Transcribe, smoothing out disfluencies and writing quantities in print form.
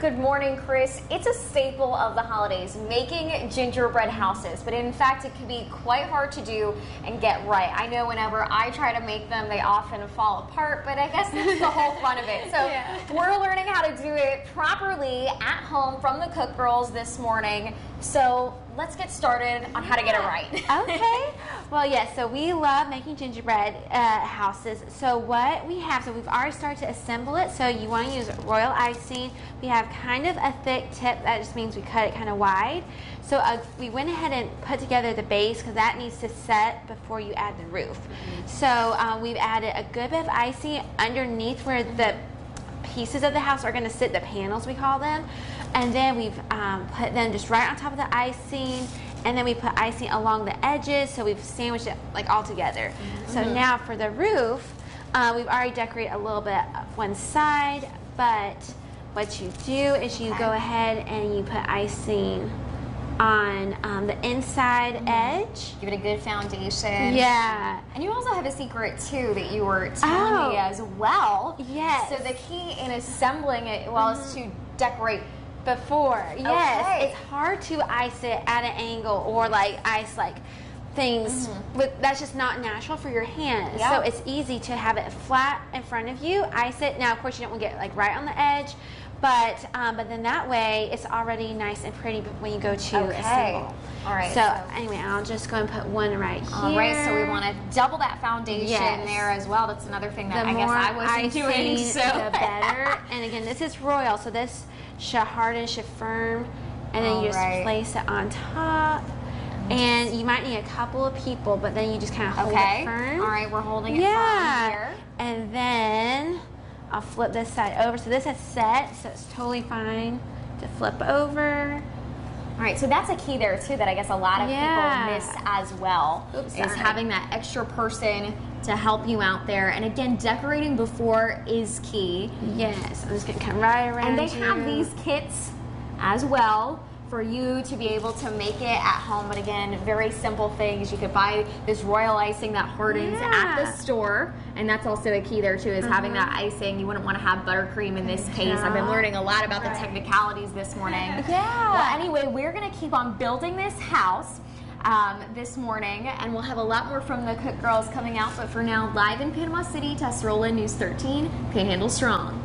Good morning, Chris. It's a staple of the holidays, making gingerbread houses, but in fact it can be quite hard to do and get right. I know whenever I try to make them, they often fall apart, but I guess that's the whole fun of it. So we're learning how to do it properly at home from the Cook Girls this morning. So let's get started on how to get it right. Okay. Well, yes, so we love making gingerbread houses. So what we have, so we've already started to assemble it. So you want to use royal icing. We have kind of a thick tip. That just means we cut it kind of wide. So we went ahead and put together the base because that needs to set before you add the roof. So we've added a good bit of icing underneath where the pieces of the house are going to sit, the panels we call them, and then we've put them just right on top of the icing, and then we put icing along the edges, so we've sandwiched it like all together. So now for the roof, we've already decorated a little bit of one side, but what you do is you go ahead and you put icing on the inside edge. Give it a good foundation. Yeah. And you also have a secret too that you were telling me as well. Yes. So the key in assembling it is to decorate before. Yes. Okay. It's hard to ice it at an angle or like ice like things that's just not natural for your hands. So it's easy to have it flat in front of you, ice it. Now of course you don't want to get like right on the edge, but then that way it's already nice and pretty when you go to assemble. All right. So anyway, I'll just go and put one right here. All right. So we want to double that foundation there as well. That's another thing that I guess I wasn't doing. So the better. And again, this is royal, so this should harden, should firm, and then you just place it on top. And you might need a couple of people, but then you just kind of hold it firm. All right, we're holding it firm here. And then I'll flip this side over. So this is set, so it's totally fine to flip over. All right, so that's a key there too that I guess a lot of people miss as well. Is having that extra person to help you out there. And again, decorating before is key. Yes, I'm just gonna come right around. And they have these kits as well for you to be able to make it at home. But again, very simple things. You could buy this royal icing that hardens at the store, and that's also a key there too, is having that icing. You wouldn't want to have buttercream in this case. I've been learning a lot about the technicalities this morning. Well, anyway, we're gonna keep on building this house this morning, and we'll have a lot more from the Cook Girls coming out. But for now, live in Panama City, Tesserola News 13, Panhandle Strong.